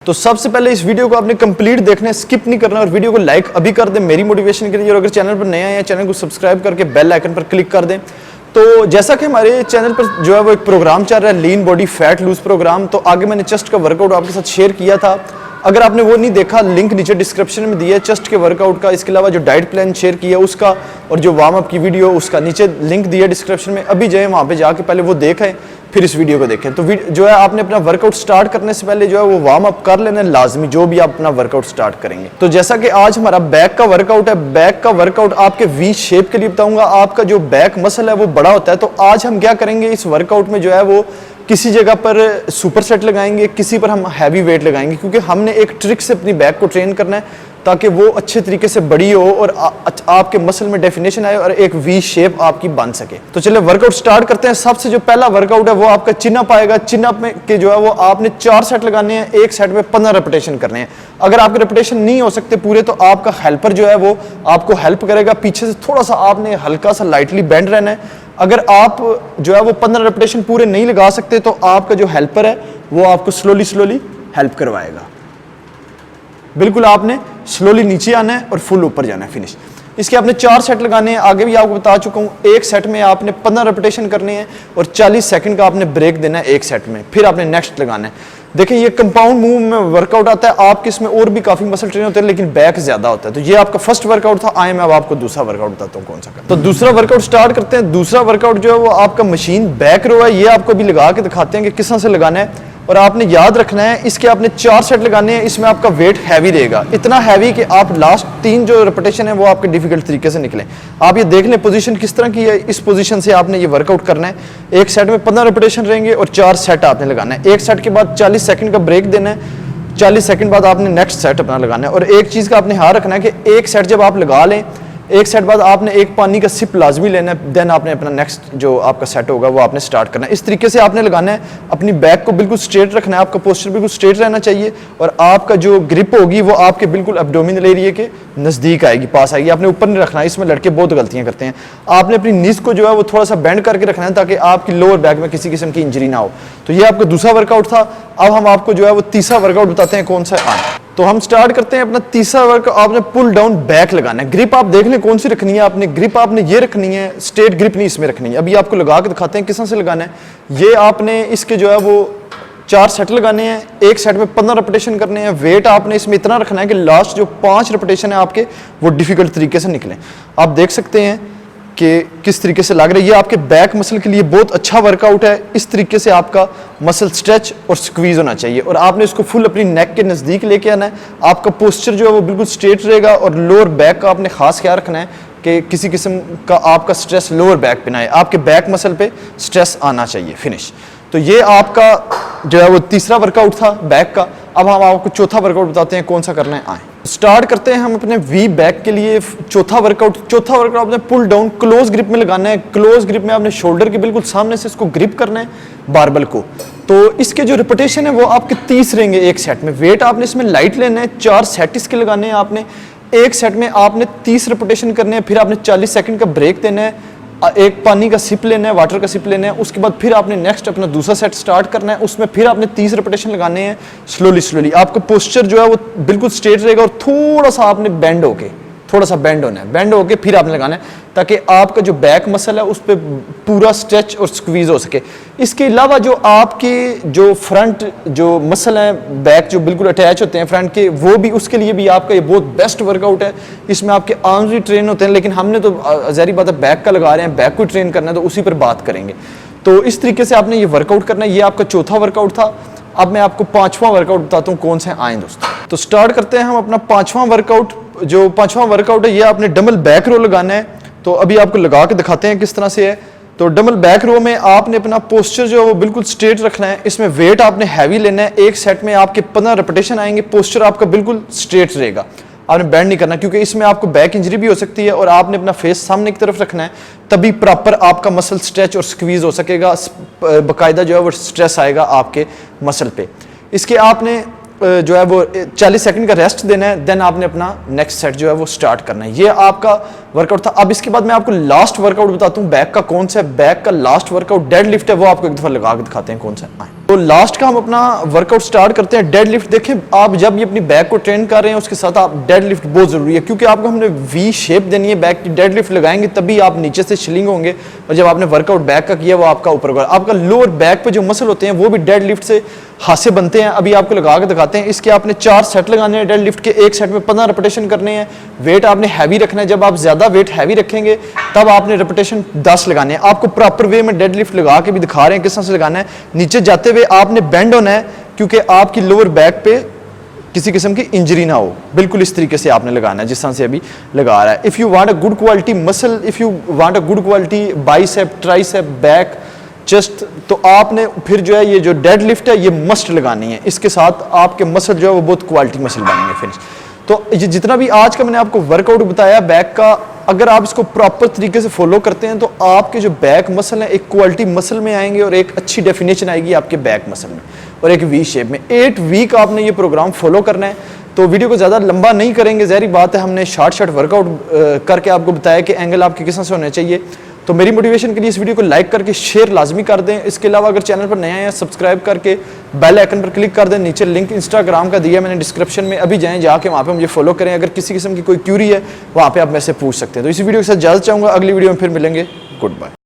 तो सबसे पहले इस वीडियो को आपने कंप्लीट देखना है, स्किप नहीं करना, और वीडियो को लाइक अभी कर दें मेरी मोटिवेशन के लिए। और अगर चैनल पर नए आए हैं चैनल को सब्सक्राइब करके बेल आइकन पर क्लिक कर दें। तो जैसा कि हमारे चैनल पर जो है वो एक प्रोग्राम चल रहा है, lean body fat lose programme. तो आगे मैंने चेस्ट का वर्कआउट आपके साथ शेयर किया था, अगर आपने वो नहीं देखा लिंक नीचे डिस्क्रिप्शन में दिया है चेस्ट के वर्कआउट का। इसके अलावा जो डाइट प्लान शेयर किया उसका और जो वार्म अप की वीडियो उसका नीचे लिंक दिया डिस्क्रिप्शन में। अभी जाए वहाँ पे जाके पहले वो देखें फिर इस वीडियो को देखें। तो जो है आपने अपना वर्कआउट स्टार्ट करने से पहले जो है वो वार्म अप कर लेना लाजमी, जो भी आप अपना वर्कआउट स्टार्ट करेंगे। तो जैसा कि आज हमारा बैक का वर्कआउट है, बैक का वर्कआउट आपके वी शेप के लिए बताऊंगा। आपका जो बैक मसल है वो बड़ा होता है, तो आज हम क्या करेंगे इस वर्कआउट में जो है वो किसी जगह पर सुपर सेट लगाएंगे, किसी पर हम हैवी वेट लगाएंगे, क्योंकि हमने एक ट्रिक से अपनी बैक को ट्रेन करना है ताकि वो अच्छे तरीके से बड़ी हो और आपके मसल में डेफिनेशन आए और एक वी शेप आपकी बन सके। तो चलिए वर्कआउट स्टार्ट करते हैं। सबसे जो पहला वर्कआउट है वो आपका चिन अप आएगा। चिन अप में के जो है वो आपने 4 सेट लगाने हैं, एक सेट में 15 रेपिटेशन करने हैं। अगर आपके रेपिटेशन नहीं हो सकते पूरे तो आपका हेल्पर जो है वो आपको हेल्प करेगा, पीछे से थोड़ा सा आपने हल्का सा लाइटली बेंड रहना है। अगर आप जो है वो 15 रेपिटेशन पूरे नहीं लगा सकते तो आपका जो हेल्पर है वो आपको स्लोली हेल्प करवाएगा। बिल्कुल आपने स्लोली नीचे आना है और फुल ऊपर जाना है, फिनिश। इसके आपने 4 सेट लगाने हैं, आगे भी आपको बता चुका हूं। एक सेट में आपने 15 रेपिटेशन करने हैं और 40 सेकंड का आपने ब्रेक देना है एक सेट में, फिर आपने नेक्स्ट लगाना है। देखिए ये कंपाउंड मूव में वर्कआउट आता है, आपके इसमें और भी काफी मसल ट्रेन होते हैं लेकिन बैक ज्यादा होता है। तो ये आपका फर्स्ट वर्कआउट था। आए मैं अब आपको दूसरा वर्कआउट बताता हूँ कौन सा करना। तो दूसरा वर्कआउट स्टार्ट करते हैं। दूसरा वर्कआउट जो है वो आपका मशीन बैक रो है। ये आपको भी लगा के दिखाते हैं कि किस तरह से लगाना है, और आपने याद रखना है इसके आपने 4 सेट लगाने हैं। इसमें आपका वेट हैवी रहेगा, इतना हैवी कि आप लास्ट 3 जो रेपिटेशन है वो आपके डिफिकल्ट तरीके से निकले। आप ये देख लें पोजीशन किस तरह की है, इस पोजीशन से आपने ये वर्कआउट करना है। एक सेट में 15 रेपिटेशन रहेंगे और 4 सेट आपने लगाना है। एक सेट के बाद 40 सेकंड का ब्रेक देना है, 40 सेकंड बाद आपने नेक्स्ट सेट अपना लगाना है। और एक चीज का आपने ध्यान रखना है कि एक सेट जब आप लगा लें, एक सेट बाद आपने एक पानी का सिप लाजमी लेना है, देन आपने अपना नेक्स्ट जो आपका सेट होगा वो आपने स्टार्ट करना है। इस तरीके से आपने लगाना है। अपनी बैक को बिल्कुल स्ट्रेट रखना है, आपका पोस्चर बिल्कुल स्ट्रेट रहना चाहिए और आपका जो ग्रिप होगी वो आपके बिल्कुल एब्डोमिनल एरिया के नजदीक आएगी, पास आएगी। आपने ऊपर नहीं रखना है, इसमें लड़के बहुत गलतियां करते हैं। आपने अपनी नीज को जो है वो थोड़ा सा बेंड करके रखना है ताकि आपकी लोअर बैक में किसी किस्म की इंजरी ना हो। तो ये आपका दूसरा वर्कआउट था। अब हम आपको जो है वो तीसरा वर्कआउट बताते हैं कौन सा है। तो हम स्टार्ट करते हैं अपना तीसरा वर्क। आपने पुल डाउन बैक लगाना है। ग्रिप आप देख लें कौन सी रखनी है आपने। ग्रिप आपने ये रखनी है, स्ट्रेट ग्रिप नहीं इसमें रखनी है। अभी आपको लगा के दिखाते हैं किस तरह से लगाना है। ये आपने इसके जो है वो 4 सेट लगाने हैं, एक सेट में 15 रेपिटेशन करने हैं। वेट आपने इसमें इतना रखना है कि लास्ट जो 5 रेपिटेशन है आपके वो डिफिकल्ट तरीके से निकले। आप देख सकते हैं कि किस तरीके से लग रही है। ये आपके बैक मसल के लिए बहुत अच्छा वर्कआउट है। इस तरीके से आपका मसल स्ट्रेच और स्क्वीज होना चाहिए और आपने इसको फुल अपनी नेक के नज़दीक लेके आना है। आपका पोस्चर जो है वो बिल्कुल स्ट्रेट रहेगा और लोअर बैक का आपने खास ख्याल रखना है कि किसी किस्म का आपका स्ट्रेस लोअर बैक पे ना आए, आपके बैक मसल पे स्ट्रेस आना चाहिए, फिनिश। तो ये आपका जो है वो तीसरा वर्कआउट था बैक का। अब हम आपको चौथा वर्कआउट बताते हैं कौन सा करना है। आए स्टार्ट करते हैं हम अपने वी बैक के लिए चौथा वर्कआउट। चौथा वर्कआउट आपने पुल डाउन क्लोज ग्रिप में लगाना है। क्लोज ग्रिप में आपने शोल्डर के बिल्कुल सामने से इसको ग्रिप करना है बारबल को। तो इसके जो रिपिटेशन है वो आपके 30 रहेंगे एक सेट में। वेट आपने इसमें लाइट लेना है, 4 सेट इसके लगाने हैं आपने। एक सेट में आपने 30 रिपिटेशन करने हैं, फिर आपने 40 सेकंड का ब्रेक देना है, एक पानी का सिप लेना है, वाटर का सिप लेना है। उसके बाद फिर आपने नेक्स्ट अपना दूसरा सेट स्टार्ट करना है, उसमें फिर आपने 30 रेपिटेशन लगाने हैं स्लोली। आपका पोस्चर जो है वो बिल्कुल स्ट्रेट रहेगा और थोड़ा सा आपने बेंड होके थोड़ा सा बेंड होना है। बेंड होके फिर आपने लगाना है ताकि आपका जो बैक मसल है उस पर पूरा स्ट्रेच और स्क्वीज हो सके। इसके अलावा जो आपके जो फ्रंट जो मसल हैं बैक जो बिल्कुल अटैच होते हैं फ्रंट के, वो भी उसके लिए भी आपका ये बहुत बेस्ट वर्कआउट है। इसमें आपके आर्म्स भी ट्रेन होते हैं, लेकिन हमने तो ज़ाहिर बात है बैक का लगा रहे हैं, बैक को ट्रेन करना है तो उसी पर बात करेंगे। तो इस तरीके से आपने ये वर्कआउट करना है। ये आपका चौथा वर्कआउट था। अब मैं आपको 5वां वर्कआउट बताता हूँ कौन सा है। आए दोस्तों, तो स्टार्ट करते हैं हम अपना 5वां वर्कआउट। जो 5वां वर्कआउट है ये आपने डबल बैक रो लगाना है। तो अभी आपको लगा के दिखाते हैं किस तरह से है। तो डबल बैक रो में आपने अपना पोस्चर जो है वो बिल्कुल स्ट्रेट रखना है। इसमें वेट आपने हैवी लेना है। एक सेट में आपके 15 रेपिटेशन आएंगे। पोस्चर आपका बिल्कुल स्ट्रेट रहेगा, आपने बेंड नहीं करना क्योंकि इसमें आपको बैक इंजरी भी हो सकती है और आपने अपना फेस सामने की तरफ रखना है, तभी प्रॉपर आपका मसल स्ट्रेच और स्क्वीज हो सकेगा, बाकायदा जो है वो स्ट्रेस आएगा आपके मसल पे। इसके आपने जो है वो 40 सेकंड का रेस्ट देना है, देन आपने अपना नेक्स्ट सेट जो है वो स्टार्ट करना है। ये आपका वर्कआउट था। अब इसके बाद मैं आपको लास्ट वर्कआउट बताता हूँ बैक का कौन सा है। बैक का लास्ट वर्कआउट डेड लिफ्ट है, वो आपको एक दफा लगा के दिखाते हैं कौन सा है। तो लास्ट का हम अपना वर्कआउट स्टार्ट करते हैं। डेड लिफ्ट देखें, आप जब भी अपनी बैक को ट्रेन कर रहे हैं उसके साथ आप डेड लिफ्ट बहुत ज़रूरी है, क्योंकि आपको हमने वी शेप देनी है बैक की। डेड लिफ्ट लगाएंगे तभी आप नीचे से स्लिंग होंगे, और जब आपने वर्कआउट बैक का किया वो आपका ऊपर होगा। आपका लोअर बैक पे जो मसल होते हैं वो भी डेड लिफ्ट से हाथ से बनते हैं। अभी आपको लगा के दिखाते हैं। इसके आपने 4 सेट लगाने हैं डेड लिफ्ट के, एक सेट में 15 रेपिटेशन करने हैं। वेट आपने हैवी रखना है, जब आप ज़्यादा वेट हैवी रखेंगे तब आपने रेपिटेशन 10 लगाने हैं। आपको प्रॉपर वे में डेड लिफ्ट लगा के भी दिखा रहे हैं किस तरह से लगाना है। नीचे जाते हुए आपने बेंड होना है, क्योंकि आपकी लोअर बैक पे किसी किस्म की इंजरी ना हो। बिल्कुल इस तरीके से आपने लगाना है जिस तरह से अभी लगा रहा है। If you want a good quality muscle, if you want a good quality bicep, tricep, back, chest, तो आपने फिर जो है ये जो डेड लिफ्ट है ये मस्ट लगानी है। इसके साथ आपके मसल जो है वो बहुत क्वालिटी मसल बनेंगे फिनिश। तो ये जितना भी आज का मैंने आपको वर्कआउट बताया बैक का, अगर आप इसको प्रॉपर तरीके से फॉलो करते हैं तो आपके जो बैक मसल हैं एक क्वालिटी मसल में आएंगे और एक अच्छी डेफिनेशन आएगी आपके बैक मसल में, और एक वी शेप में। 8 वीक आपने ये प्रोग्राम फॉलो करना है। तो वीडियो को ज़्यादा लंबा नहीं करेंगे, ज़ाहिर बात है हमने शॉर्ट वर्कआउट करके आपको बताया कि एंगल आपके किस तरह से होने चाहिए। तो मेरी मोटिवेशन के लिए इस वीडियो को लाइक करके शेयर लाजमी कर दें। इसके अलावा अगर चैनल पर नया है सब्सक्राइब करके बेल आइकन पर क्लिक कर दें। नीचे लिंक इंस्टाग्राम का दिया मैंने डिस्क्रिप्शन में, अभी जाएं जाके वहाँ पे मुझे फॉलो करें। अगर किसी किस्म की कोई क्यूरी है वहाँ पे आप मेरे से पूछ सकते हैं। तो इस वीडियो के साथ इजाज़त चाहूँगा, अगली वीडियो में फिर मिलेंगे। Good bye.